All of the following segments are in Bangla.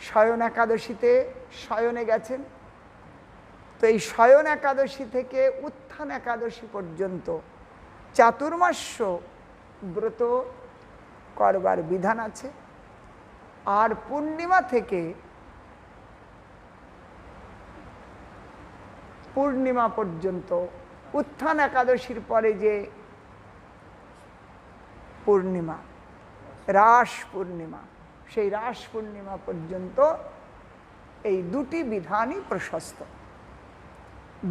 শয়ন একাদশীতে শয়নে গেছেন। তো এই শয়ন একাদশী থেকে উত্থান একাদশী পর্যন্ত চাতুর্মাস্য ব্রত করবার বিধান আছে। আর পূর্ণিমা থেকে পূর্ণিমা পর্যন্ত, উত্থান একাদশীর পরে যে পূর্ণিমা, রাস পূর্ণিমা, সেই রাস পূর্ণিমা পর্যন্ত এই দুটি বিধানই প্রশস্ত,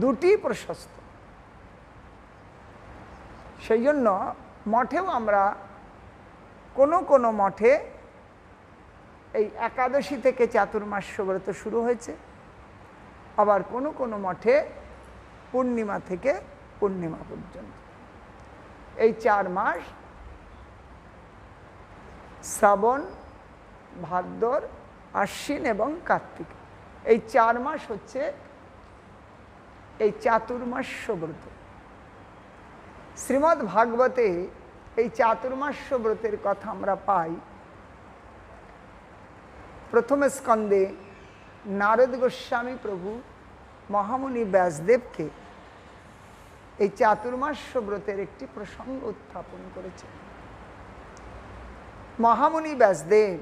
দুটি প্রশস্ত। সেই জন্য মঠেও আমরা কোনো মঠে এই একাদশী থেকে চাতুর্মাস্য ব্রত শুরু হয়েছে, আবার কোনো মঠে পূর্ণিমা থেকে পূর্ণিমা পর্যন্ত। এই 4 মাস শ্রাবণ, ভাদ্র, আশ্বিন এবং কার্তিক, এই 4 মাস হচ্ছে এই চাতুর্মাস্য ব্রত। শ্রীমদ্ ভাগবতে এই চাতুর্মাস্য ব্রতের কথা আমরা পাই প্রথম স্কন্ধে। নারদ গোস্বামী প্রভু মহামুনি ব্যাসদেবকে এই চাতুর্মাস্য ব্রতের একটি প্রসঙ্গ উত্থাপন করেছেন। মহামুনি ব্যাসদেব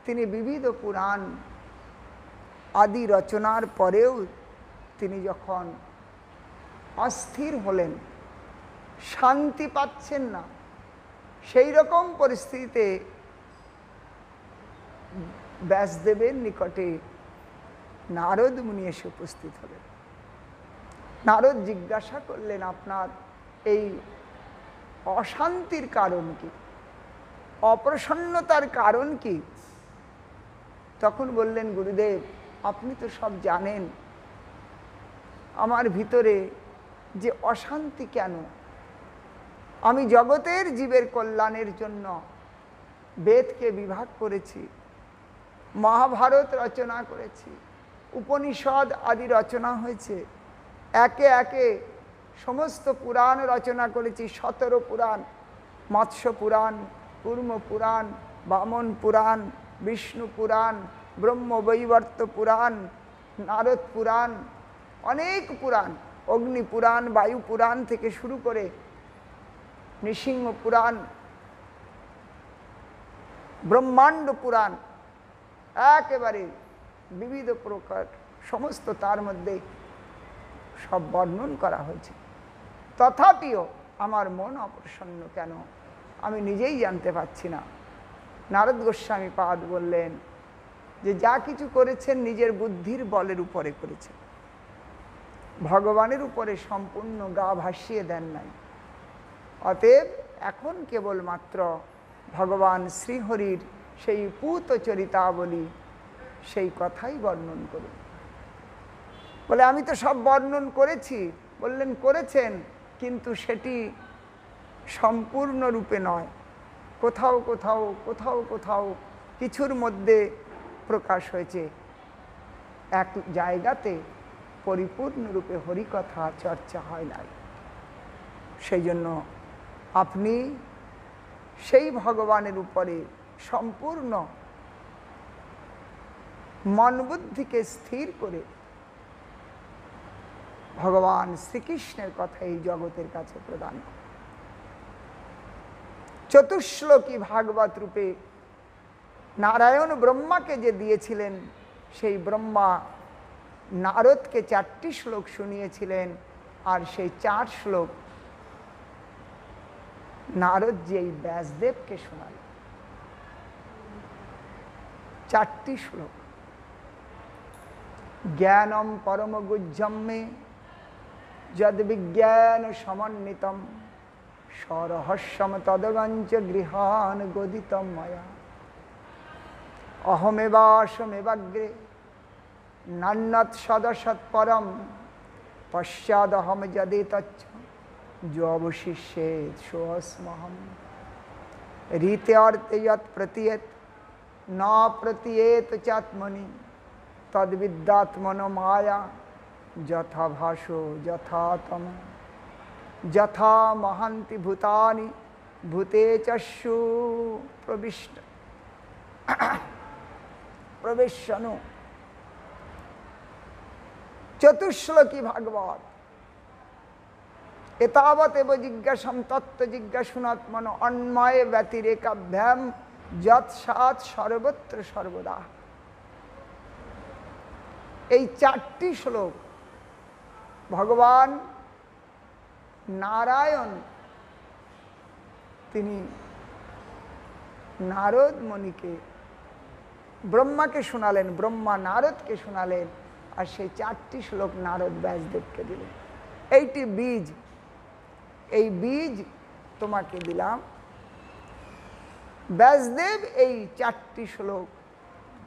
তিনি বিবিধ পুরাণ আদি রচনার পরেও তিনি যখন অস্থির হলেন, শান্তি পাচ্ছেন না, সেই রকম পরিস্থিতিতে ব্যাসদেবের নিকটে নারদ মুনি এসে উপস্থিত হলেন। নারদ জিজ্ঞাসা করলেন, আপনার এই অশান্তির কারণ কি, অপ্রসন্নতার কারণ কি? তখন বললেন, গুরুদেব আপনি তো সব জানেন, আমার ভিতরে যে অশান্তি কেন। আমি জগতের জীবের কল্যাণের জন্য বেদকে বিভাগ করেছি, মহাভারত রচনা করেছি, উপনিষদ আদি রচনা হয়েছে, একে একে সমস্ত পুরাণ রচনা করেছি। 17 পুরাণ, মৎস্য পুরাণ, কুর্ম পুরাণ, বামন পুরাণ, বিষ্ণু পুরাণ, ব্রহ্মবৈবর্ত পুরাণ, নারদ পুরাণ, অনেক পুরাণ, অগ্নি পুরাণ, বায়ু পুরাণ থেকে শুরু করে নৃসিংহ পুরাণ, ব্রহ্মাণ্ড পুরাণ, একেবারে বিবিধ প্রকার সমস্ত তার মধ্যে সব বর্ণন করা হয়েছে। তথাপিও আমার মন অপ্রসন্ন কেন, আমি নিজেই জানতে পারছি না। নারদ গোস্বামী পাদ বললেন যে যা কিছু করেছেন নিজের বুদ্ধির বলের উপরে করেছেন, ভগবানের উপরে সম্পূর্ণ গা ভাসিয়ে দেন নাই। অতএব এখন কেবলমাত্র ভগবান শ্রীহরির সেই পূত চরিতাবলী, সেই কথাই বর্ণন করুন। বলে আমি তো সব বর্ণন করেছি। বললেন করেছেন, কিন্তু সেটি সম্পূর্ণরূপে নয়, কোথাও কোথাও কোথাও কোথাও কিছুর মধ্যে প্রকাশ হয়েছে, এক জায়গাতে পরিপূর্ণরূপে হরিকথা চর্চা হয় নাই। সেই জন্য আপনি সেই ভগবানের উপরে সম্পূর্ণ মন বুদ্ধিকে স্থির করে ভগবান শ্রীকৃষ্ণের কথা এই জগতের কাছে প্রদান করুন। চতুশ্লোকী ভাগবত রূপে নারায়ণ ব্রহ্মাকে যে দিয়েছিলেন, সেই ব্রহ্মা নারদকে 4টি শ্লোক শুনিয়েছিলেন, আর সেই 4 শ্লোক নারদ যে এই ব্যাসদেবকে শোনালেন। 4টি শ্লোক। জ্ঞানম পরম গুহ্যম মে যদ বিজ্ঞান সমন্বিতম সরহস্যম তদগঞ্চ গৃহান গদিতম ময়া অহমেবাসমেবাগ্রে নান্যৎ সদসৎ পরম পশ্চাদহম যদে তচ্ছ যবশিষ্যেত সোऽস্মহম রীতে অর্থে যৎ প্রতীয়েত ন প্রতীয়েত চাত্মনি তদ্বিদ্যাত্মনো মায়া যথা ভাসো যথা তম যথা মহান্তি ভূতানি ভূতে চস্যু প্রবিষ্ট। প্রবেশনু। চতুশ্লোকী ভাগবত। এতাবৎ এব জিজ্ঞাসাম তত্ত্ব জিজ্ঞাসুনাত্মন অন্ময়ে ব্যতিরেকাভ্যাম যৎসাৎ সর্বত্র সর্বদা। এই 4টি শ্লোক ভগবান নারায়ণ তিনি নারদ মুনিকে, ব্রহ্মাকে শোনালেন, ব্রহ্মা নারদকে শোনালেন, আর সেই 4টি শ্লোক নারদ ব্যাসদেবকে দিলেন। এইটি বীজ, এই বীজ তোমাকে দিলাম। ব্যাসদেব এই 4টি শ্লোক,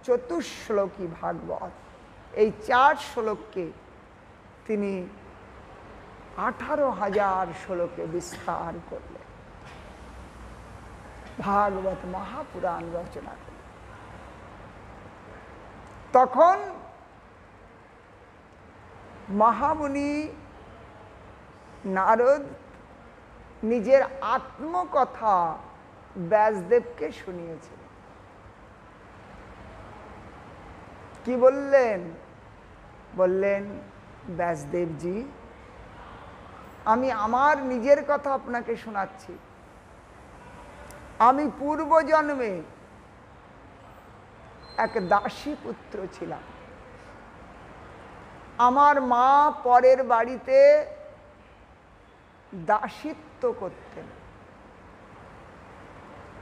চতুশ্লোকী ভাগবত, এই 4 শ্লোককে তিনি 18,000 শ্লোকে বিস্তার করলেন, ভাগবত মহাপুরাণ রচনা করলেন। তখন মহামুনি নারদ নিজের আত্মকথা ব্যাসদেবকে শুনিয়েছিলেন। কি বললেন? বললেন, ব্যাসদেবজি, আমি আমার নিজের কথা আপনাকে শোনাচ্ছি। আমি পূর্বজন্মে এক দাসী পুত্র ছিলাম। আমার মা পরের বাড়িতে দাসিত্ব করতেন।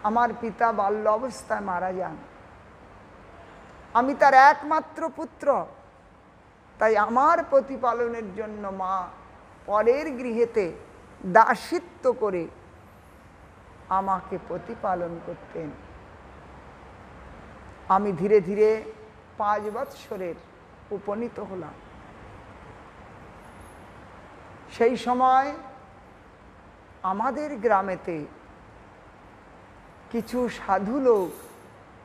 আমার পিতা বাল্য অবস্থায় মারা যান। আমি তার একমাত্র পুত্র, তাই আমার প্রতিপালনের জন্য মা পরের গৃহেতে দাসিত্ব করে আমাকে প্রতিপালন করতেন। আমি ধীরে ধীরে 5 বৎসরের উপনীত হলাম। সেই সময় আমাদের গ্রামেতে কিছু সাধু লোক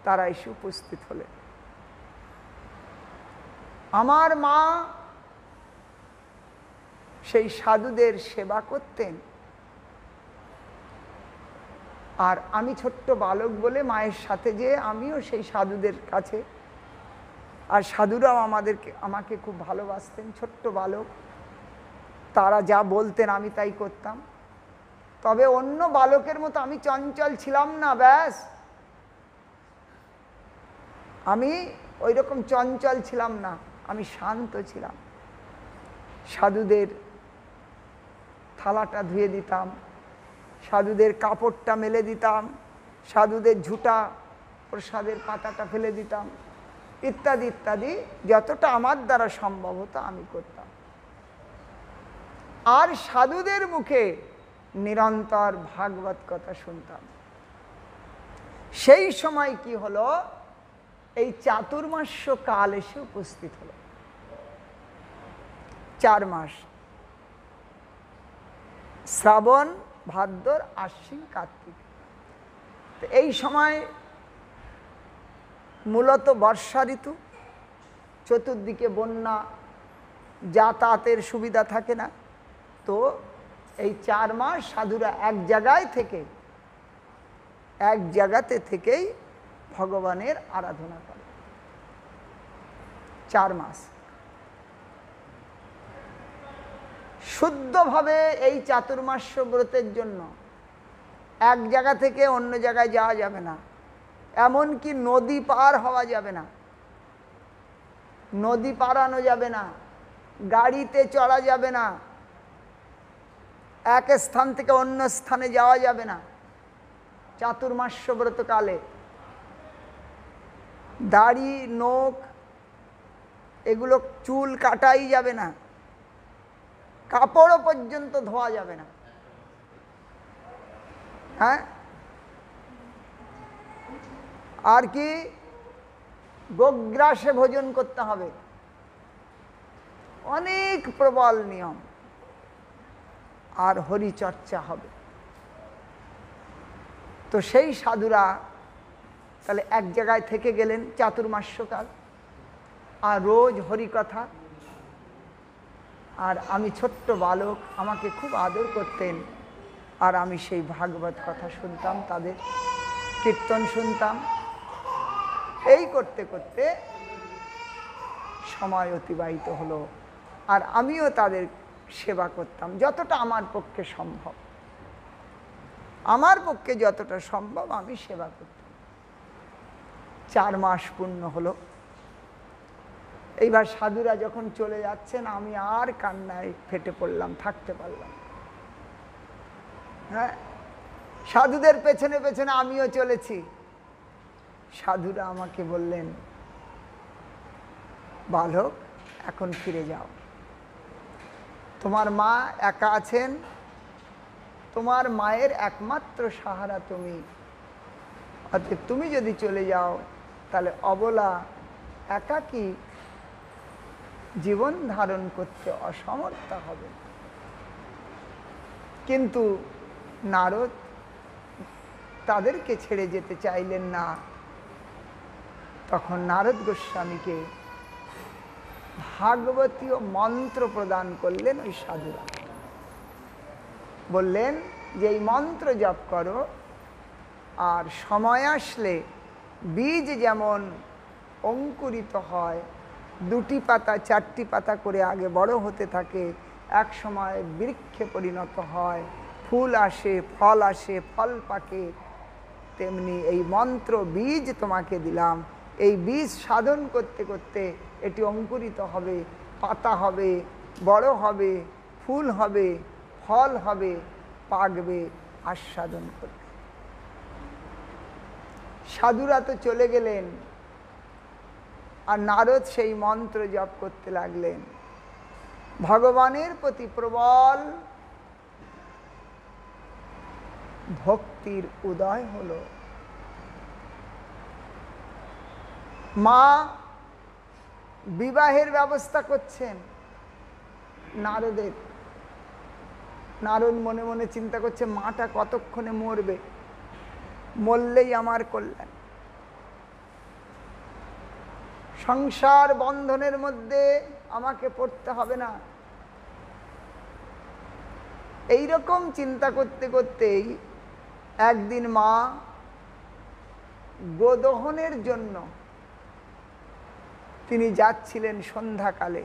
তারা এসে উপস্থিত হলেন। আমার মা সেই সাধুদের সেবা করতেন, আর আমি ছোট্ট বালক বলে মায়ের সাথে যে আমিও সেই সাধুদের কাছে, আর সাধুরাও আমাকে খুব ভালোবাসতেন। ছোট্ট বালক, তারা যা বলতেন আমি তাই করতাম। তবে অন্য বালকের মতো আমি চঞ্চল ছিলাম না। ব্যাস, আমি ওই রকম চঞ্চল ছিলাম না, আমি শান্ত ছিলাম। সাধুদের থালাটা ধুয়ে দিতাম, সাধুদের কাপড়টা মেলে দিতাম, সাধুদের ঝুটা প্রসাদের পাতাটা ফেলে দিতাম, ইত্যাদি ইত্যাদি যতটা আমার দ্বারা সম্ভব হতো আমি করতাম। আর সাধুদের মুখে নিরন্তর ভাগবত কথা শুনতাম। সেই সময় কি হলো, এই চাতুর্মাস্য কাল এসে উপস্থিত হলো। 4 মাস, শ্রাবণ, ভাদ্র, আশ্বিন, কার্তিক। তো এই সময় মূলত বর্ষা ঋতু, চতুর্দিকে বন্যা, যাতায়াতের সুবিধা থাকে না। তো এই 4 মাস সাধুরা এক জায়গাতে থেকেই ভগবানের আরাধনা করে। 4 মাস শুদ্ধভাবে এই চাতুর্মাস্য ব্রতের জন্য এক জায়গা থেকে অন্য জায়গায় যাওয়া যাবে না, এমনকি নদী পার হওয়া যাবে না, নদী পারানো যাবে না, গাড়িতে চড়া যাবে না, এক স্থান থেকে অন্য স্থানে যাওয়া যাবে না। চাতুর্মাস্য ব্রতকালে দাড়ি, নখ, এগুলো চুল কাটাই যাবে না, কাপড়ও পর্যন্ত ধোয়া যাবে না। হ্যাঁ, আর কি, গোগ্রাসে ভোজন করতে হবে। অনেক প্রবল নিয়ম। আর হরিচর্চা হবে। তো সেই সাধুরা তাহলে এক জায়গায় থেকে গেলেন চাতুর্মাস্যকাল, আর রোজ হরিকথা। আর আমি ছোট্ট বালক, আমাকে খুব আদর করতেন, আর আমি সেই ভাগবত কথা শুনতাম, তাদের কীর্তন শুনতাম। এই করতে করতে সময় অতিবাহিত হলো। আর আমিও তাদের সেবা করতাম যতটা আমার পক্ষে সম্ভব, আমার পক্ষে যতটা সম্ভব আমি সেবা করতাম। 4 মাস পূর্ণ হলো। এইবার সাধুরা যখন চলে যাচ্ছেন আমি আর কান্নায় ফেটে পড়লাম, থাকতে পারলাম। হ্যাঁ, সাধুদের পেছনে পেছনে আমিও চলেছি। সাধুরা আমাকে বললেন, বালক এখন ফিরে যাও, তোমার মা একা আছেন, তোমার মায়ের একমাত্র সাহারা তুমি, অতএব তুমি যদি চলে যাও তাহলে অবলা একাকী জীবন ধারণ করতে অসমর্থ হবে। কিন্তু নারদ তাদেরকে ছেড়ে যেতে চাইলেন না। তখন নারদ গোস্বামীকে ভাগবতীয় মন্ত্র প্রদান করলেন ওই সাধুরা। বললেন যে এই মন্ত্র জপ করো, আর সময় আসলে বীজ যেমন অঙ্কুরিত হয়, 2টি পাতা 4টি পাতা করে আগে বড় হতে থাকে, এক সময় বৃক্ষে পরিণত হয়, ফুল আসে, ফল আসে, ফল পাকে, তেমনি এই মন্ত্র বীজ তোমাকে দিলাম। এই বীজ সাধন করতে করতে এটি অঙ্কুরিত হবে, পাতা হবে, বড় হবে, ফুল হবে, ফল হবে, পাকবে, আস্বাদন করবে। সাধুরা তো চলে গেলেন, আর নারদ সেই মন্ত্র জপ করতে লাগলেন। ভগবানের প্রতি প্রবল ভক্তির উদয় হলো। মা বিবাহের ব্যবস্থা করছেন নারদের। নারদ মনে মনে চিন্তা করছে, মাটা কতক্ষণে মরবে, মরলেই আমার কল্যাণ। সংসার বন্ধনের মধ্যে আমাকে পড়তে হবে না। এই রকম চিন্তা করতে করতেই একদিন মা গোদহনের জন্য তিনি যাচ্ছিলেন সন্ধ্যাকালে।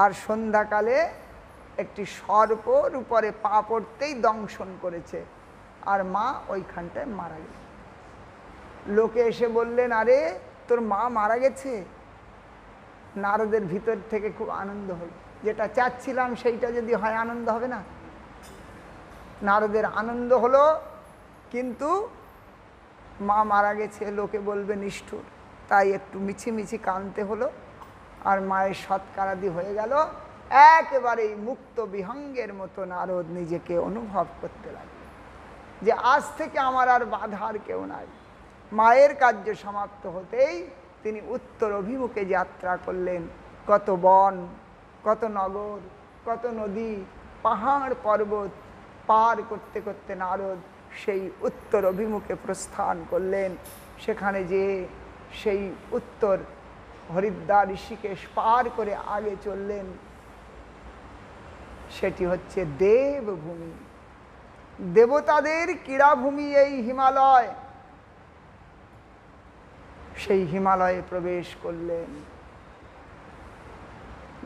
আর সন্ধ্যাকালে একটি সর্পর উপরে পা পড়তেই দংশন করেছে, আর মা ওইখানটায় মারা গেল। লোকে এসে বললেন, আরে তোর মা মারা গেছে। নারদের ভিতর থেকে খুব আনন্দ হলো, যেটা চাচ্ছিলাম সেইটা যদি হয় আনন্দ হবে না? নারদের আনন্দ হলো, কিন্তু মা মারা গেছে লোকে বলবে নিষ্ঠুর, তাই একটু মিছিমিছি কাঁদতে হলো। আর মায়ের সৎকারাদি হয়ে গেল। একেবারেই মুক্ত বিহঙ্গের মতো নারদ নিজেকে অনুভব করতে লাগলো যে আজ থেকে আমার আর বাধার কেউ নাই। মায়ের কার্য সমাপ্ত হতেই তিনি উত্তর অভিমুখে যাত্রা করলেন। কত বন, কত নগর, কত নদী, পাহাড় পর্বত পার করতে করতে নারদ সেই উত্তর অভিমুখে প্রস্থান করলেন। সেখানে যে সেই উত্তর হরিদ্বার ঋষিকেশ পার করে আগে চললেন, সেটি হচ্ছে দেবভূমি, দেবতাদের ক্রীড়াভূমি এই হিমালয়। সেই হিমালয়ে প্রবেশ করলেন,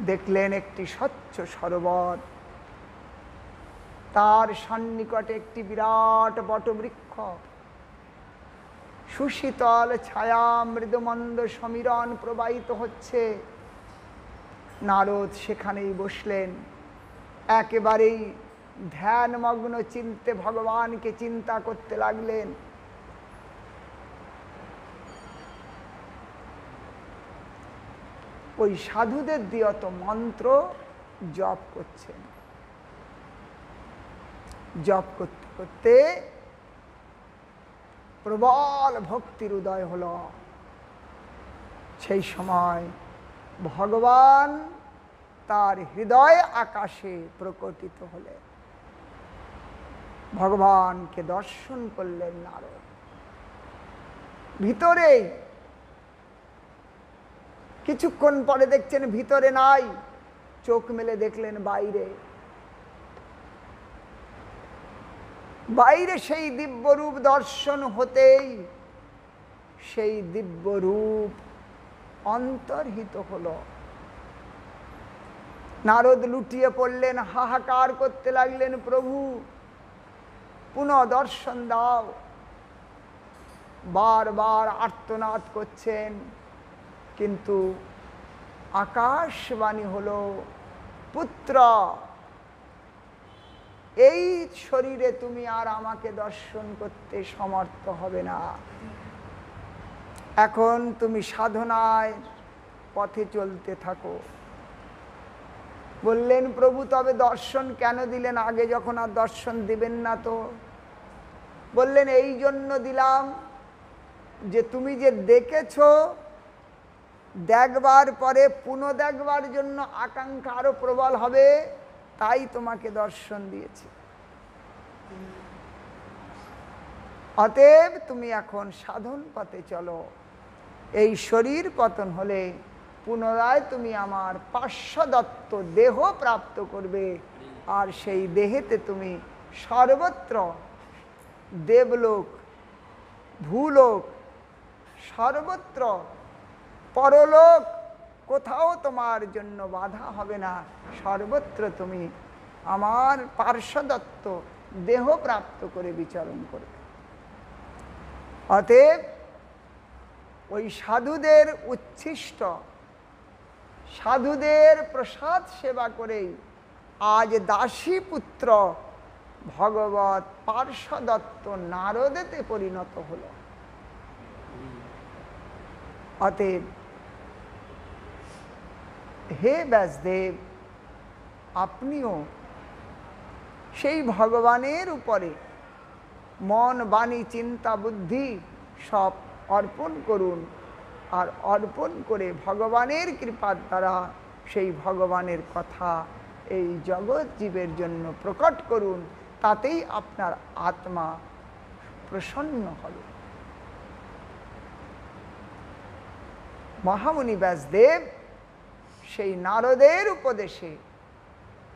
দেখলেন একটি স্বচ্ছ সরোবর, তার সন্নিকটে একটি বিরাট বটবৃক্ষ, সুশীতল ছায়া মৃদুমন্দ সমীরণ প্রবাহিত হচ্ছে। নারদ সেখানেই বসলেন, একেবারেই ধ্যানমগ্ন চিন্তে ভগবানকে চিন্তা করতে লাগলেন। ওই সাধুদের দিয়ত মন্ত্র জপ করছেন। জপ করতে করতে প্রবল ভক্তির উদয় হলো। সেই সময় ভগবান তার হৃদয় আকাশে প্রকটিত হলেন। ভগবানকে দর্শন করলেন নারদ। ভিতরেই কিছুক্ষণ পরে দেখছেন ভিতরে নাই, চোখ মেলে দেখলেন বাইরে। বাইরে সেই দিব্যরূপ দর্শন হতেই সেই দিব্য রূপ অন্তর্হিত হলো। নারদ লুটিয়ে পড়লেন, হাহাকার করতে লাগলেন, প্রভু পুনঃ দর্শন দাও। বারবার আর্তনাদ করছেন, কিন্তু আকাশবাণী হলো, পুত্র এই শরীরে তুমি আর আমাকে দর্শন করতে সমর্থ হবে না। এখন তুমি সাধনায় পথে চলতে থাকো। বললেন, প্রভু তবে দর্শন কেন দিলেন? আগে যখন আর দর্শন দিবেন না তো? বললেন, এই জন্য দিলাম যে তুমি যে দেখেছো, দেখবার পরে পুনঃ দেখবার জন্য আকাঙ্ক্ষা আরো প্রবল হবে, তাই তোমাকে দর্শন দিয়েছি। অতএব তুমি এখন সাধন পথে চলো। এই শরীর পতন হলে পুনরায় তুমি আমার পার্শ্বদত্ত দেহ প্রাপ্ত করবে, আর সেই দেহেতে তুমি সর্বত্র দেবলোক, ভূলোক, সর্বত্র পরলোক, কোথাও তোমার জন্য বাধা হবে না। সর্বত্র তুমি আমার পার্শ্বদত্ত দেহ প্রাপ্ত করে বিচরণ করবে। অতএব ওই সাধুদের উচ্ছিষ্ট, সাধুদের প্রসাদ সেবা করেই আজ দাসী পুত্র ভগবৎ পার্শ্বদত্ত নারদেতে পরিণত হল। অতএব হে ব্যাসদেব, আপনিও সেই ভগবানের উপরে মন, বাণী, চিন্তা, বুদ্ধি সব অর্পণ করুন, আর অর্পণ করে ভগবানের কৃপার দ্বারা সেই ভগবানের কথা এই জগৎ জীবের জন্য প্রকট করুন। তাতেই আপনার আত্মা প্রসন্ন হবে। মহামুনি ব্যাসদেব সেই নারদের উপদেশে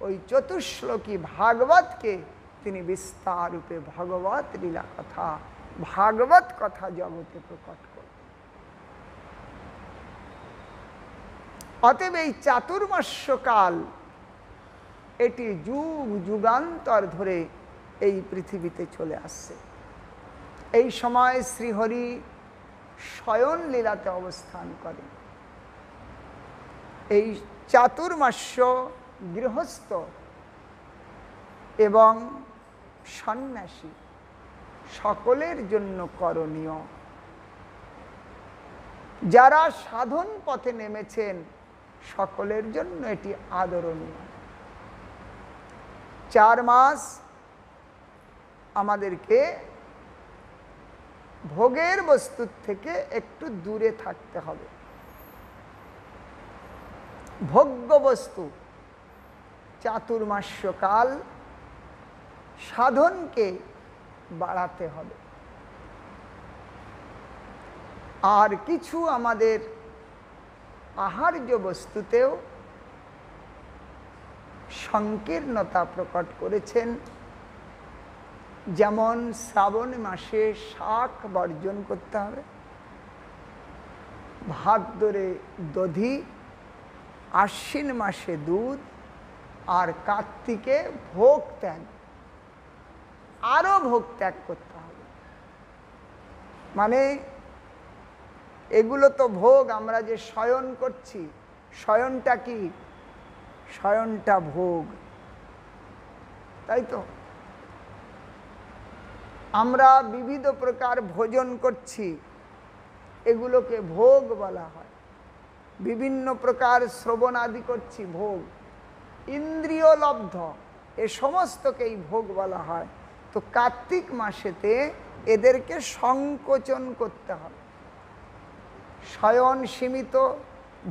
ওই চতুশ্লোকী ভাগবতকে তিনি বিস্তার রূপে ভগবত লীলা কথা, ভাগবত কথা জগতে প্রকট করলেন। অতএব এই চাতুর্মাস্যকাল, এটি যুগ যুগান্তর ধরে এই পৃথিবীতে চলে আসছে। এই সময় শ্রীহরি শয়ন লীলাতে অবস্থান করেন। এই চাতুর্মাস্য গৃহস্থ এবং সন্ন্যাসী সকলের জন্য করণীয়। যারা সাধন পথে নেমেছেন সকলের জন্য এটি আদরণীয়। 4 মাস আমাদেরকে ভোগের বস্তুর থেকে একটু দূরে থাকতে হবে। ভোগ্য বস্তু চাতুর্মাস্যকাল সাধনকে বাড়াতে হবে। আর কিছু আমাদের আহার্য বস্তুতেও সংকীর্ণতা প্রকট করেছেন। যেমন শ্রাবণ মাসে শাক বর্জন করতে হবে, ভাদ্রে দধি, আশ্বিন মাসে দুধ, আর কার্তিকে ভোগ ত্যাগ, আরো ভোগ ত্যাগ করতে হবে। মানে এগুলো তো ভোগ। আমরা যে শয়ন করছি, শয়নটা কি? শয়নটা ভোগ, তাই তো? আমরা বিবিধ প্রকার ভোজন করছি, এগুলোকে ভোগ বলা হয়। বিভিন্ন প্রকার শ্রবণ আদি করছি, ভোগ। ইন্দ্রিয় লব্ধ এ সমস্তকেই ভোগ বলা হয়। তো কার্তিক মাসেতে এদেরকে সংকোচন করতে হবে। শয়ন সীমিত,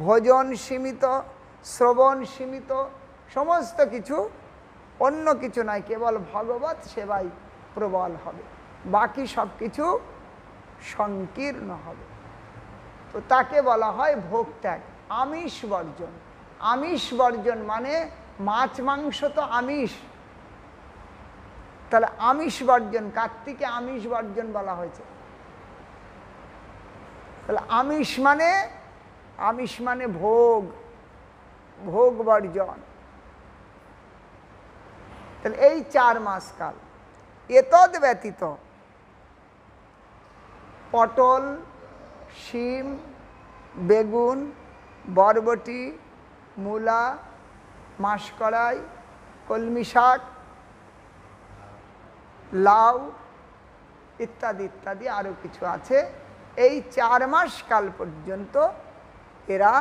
ভোজন সীমিত, শ্রবণ সীমিত, সমস্ত কিছু, অন্য কিছু নয়, কেবল ভগবত সেবাই প্রবল হবে, বাকি সব কিছু সংকীর্ণ হবে। তো তাকে বলা হয় ভোগ ত্যাগ, আমিষ বর্জন। আমিষ বর্জন মানে মাছ মাংস তো আমিষ, তাহলে আমিষ বর্জন, কার্তিকে আমিষ বর্জন বলা হয়েছে। তাহলে আমিষ মানে ভোগ, ভোগ বর্জন। তাহলে এই 4 মাস কাল। এতদ ব্যতীত পটল, শিম, বেগুন, বরবটি, মূলা, মাসকলাই, কলমি শাক, লাউ ইত্যাদি ইত্যাদি আরও কিছু আছে। এই 4 মাস কাল পর্যন্ত এরা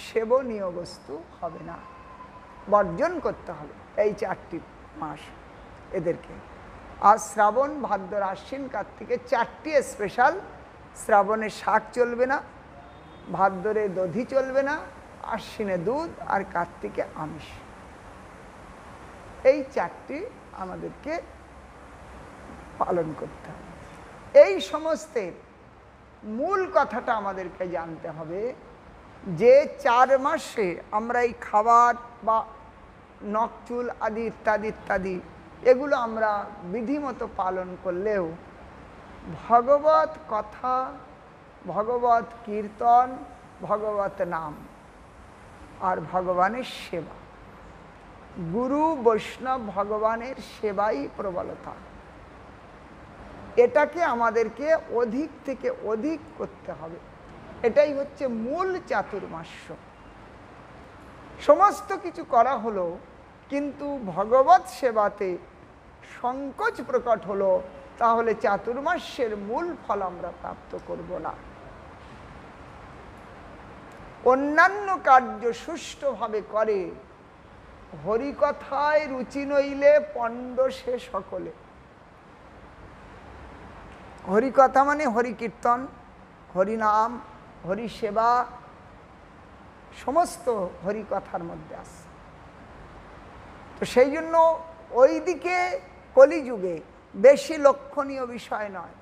সেবনীয় বস্তু হবে না, বর্জন করতে হবে এই 4টি মাস এদেরকে। আর শ্রাবণ, ভাদ্র, আশ্বিন, কার্তিকে 4টি স্পেশাল। শ্রাবণে শাক চলবে না, ভাদ্রে দধি চলবে না, আশ্বিনে দুধ, আর কার্তিকে আমিষ। এই 4টি আমাদেরকে পালন করতে হবে। এই সমস্তের মূল কথাটা আমাদেরকে জানতে হবে যে 4 মাসে আমরা এই খাবার বা নখচুল আদি ইত্যাদি ইত্যাদি এগুলো আমরা বিধিমতো পালন করলেও ভগবত কথা, ভগবত কীর্তন, ভগবত নাম আর ভগবানের সেবা, গুরু বৈষ্ণব ভগবানের সেবাই প্রবলতা, এটাকে আমাদেরকে অধিক থেকে অধিক করতে হবে। এটাই হচ্ছে মূল চাতুর্মাস্য। সমস্ত কিছু করা হলো, কিন্তু ভগবত সেবাতে সংকোচ প্রকট হলো, তাহলে চাতুর্মাস্যের মূল ফল আমরা প্রাপ্ত করব না। অন্যান্য কার্য সুষ্ঠুভাবে করে, হরিকথায় রুচি নইলে পণ্ড সে সকলে। হরিকথা মানে হরিকীর্তন, হরিনাম, হরিসেবা, সমস্ত হরিকথার মধ্যে আছে। তো সেই জন্য ওই দিকে কলিযুগে বেশি লক্ষণীয় বিষয় নয়,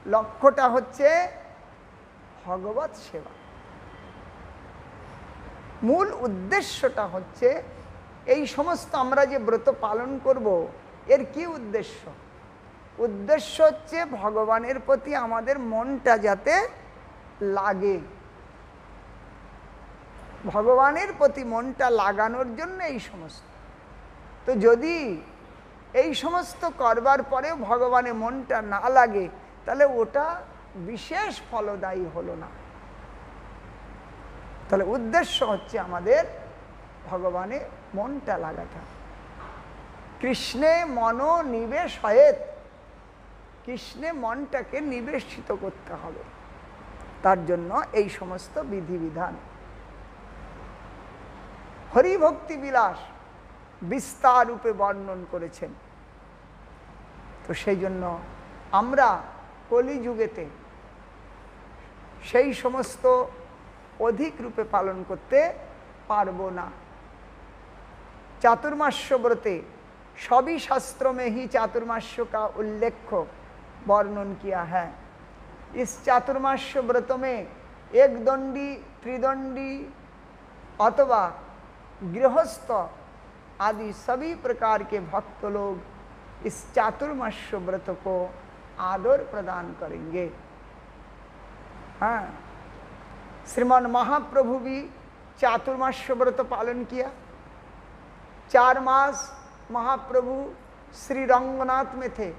লক্ষ্যটা হচ্ছে ভগবত সেবা। মূল উদ্দেশ্যটা হচ্ছে এই সমস্ত আমরা যে ব্রত পালন করব, এর কি উদ্দেশ্য? উদ্দেশ্য হচ্ছে ভগবানের প্রতি আমাদের মনটা যাতে লাগে, ভগবানের প্রতি মনটা লাগানোর জন্য এই সমস্ত। তো যদি এই সমস্ত করবার পরেও ভগবানের মনটা না লাগে, তাহলে ওটা বিশেষ ফলদায়ী হলো না। তাহলে উদ্দেশ্য হচ্ছে আমাদের ভগবানে মনটা লাগাটা। কৃষ্ণে মনো নিবেশ হয়েত, কৃষ্ণে মনটাকে নিবেশিত করতে হবে। তার জন্য এই সমস্ত বিধিবিধান। হরিভক্তি বিলাস বিস্তার রূপে বর্ণন করেছেন। তো সেই জন্য আমরা কলিযুগেতে সেই সমস্ত অধিক রূপে পালন করতে পারবো না। चातुर्मास्य व्रते सभी शास्त्रों में ही चातुर्मास्य का उल्लेख वर्णन किया है। इस चातुर्मास्य व्रत में एक दंडी, त्रिदंडी अथवा गृहस्थ आदि सभी प्रकार के भक्त लोग इस चातुर्मास्य व्रत को आदर प्रदान करेंगे। हाँ, श्रीमान महाप्रभु भी चातुर्मास्य व्रत पालन किया। 4 मास महाप्रभु श्री रंगनाथ में थे,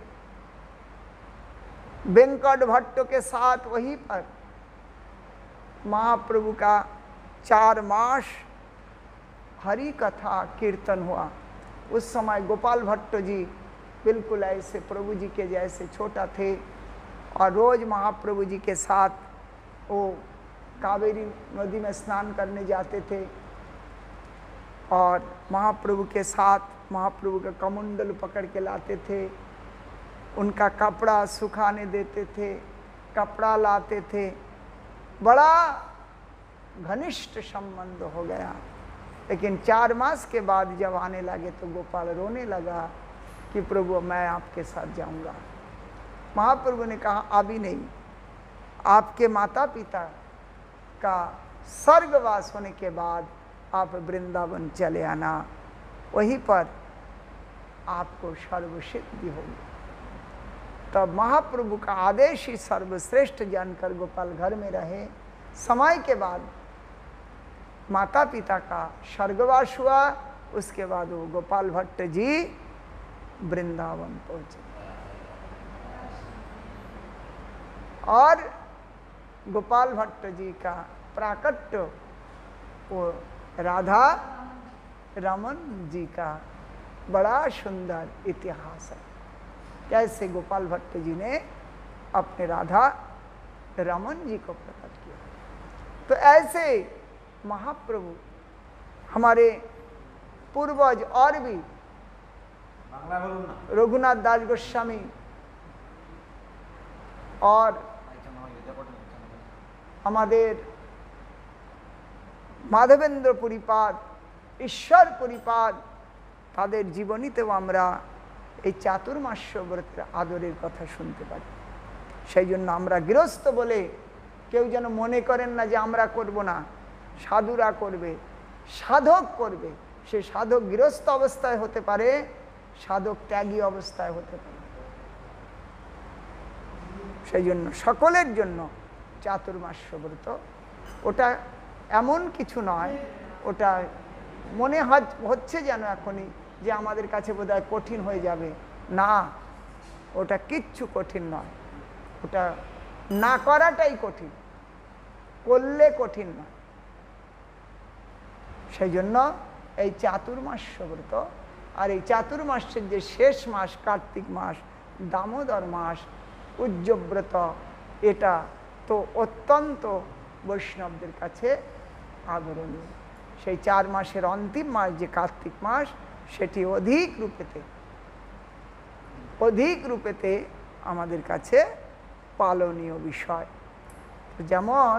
वेंकट भट्ट के साथ वहीं पर महाप्रभु का 4 मास हरि कथा कीर्तन हुआ। उस समय गोपाल भट्ट जी बिल्कुल ऐसे प्रभु जी के जैसे छोटा थे और रोज महाप्रभु जी के साथ वो कावेरी नदी में स्नान करने जाते थे और महाप्रभु के साथ महाप्रभु का कमंडल पकड़ के लाते थे, उनका कपड़ा सुखाने देते थे, कपड़ा लाते थे। बड़ा घनिष्ठ संबंध हो गया। लेकिन 4 मास के बाद जब आने लगे तो गोपाल रोने लगा कि प्रभु मैं आपके साथ जाऊंगा। महाप्रभु ने कहा अभी नहीं, आपके माता पिता का स्वर्गवास होने के बाद आप वृंदावन चले आना, वहीं पर आपको सर्वसिद्धि होगी। तब महाप्रभु का आदेश ही सर्वश्रेष्ठ जानकर गोपाल घर में रहे। समय के बाद माता पिता का स्वर्गवास हुआ, उसके बाद वो गोपाल भट्ट जी वृंदावन पहुंचे और गोपाल भट्ट जी का प्राकट्य वो राधा रमन जी का बड़ा सुंदर इतिहास है। कैसे गोपाल भट्ट जी ने अपने राधा रमन जी को प्रकट किया। तो ऐसे महाप्रभु हमारे पूर्वज और भी रघुनाथ दास गोस्वामी और हमारे माधवेंद्र पुरीपाद, ঈশ্বর পুরীপাদ, তাদের জীবনীতেও আমরা এই চাতুর্মাস্য ব্রতের আদরের কথা শুনতে পারি। সেই জন্য আমরা গৃহস্থ বলে কেউ যেন মনে করেন না যে আমরা করব না, সাধুরা করবে, সাধক করবে। সে সাধক গৃহস্থ অবস্থায় হতে পারে, সাধক ত্যাগী অবস্থায় হতে পারে। সেই জন্য সকলের জন্য চাতুর্মাস্য ব্রত ওটা এমন কিছু নয়, ওটা মনে হচ্ছে যেন এখনই যে আমাদের কাছে বোধহয় কঠিন হয়ে যাবে, না, ওটা কিচ্ছু কঠিন নয়। ওটা না করাটাই কঠিন, করলে কঠিন নয়। সেই জন্য এই চাতুর্মাস্য ব্রত, আর এই চাতুর্মাসের যে শেষ মাস কার্তিক মাস, দামোদর মাস, উজ্জ্বব্রত, এটা তো অত্যন্ত বৈষ্ণবদের কাছে আদরণীয়। সেই 4 মাসের অন্তিম মাস যে কার্তিক মাস, সেটি অধিক রূপেতে আমাদের কাছে পালনীয় বিষয়। যেমন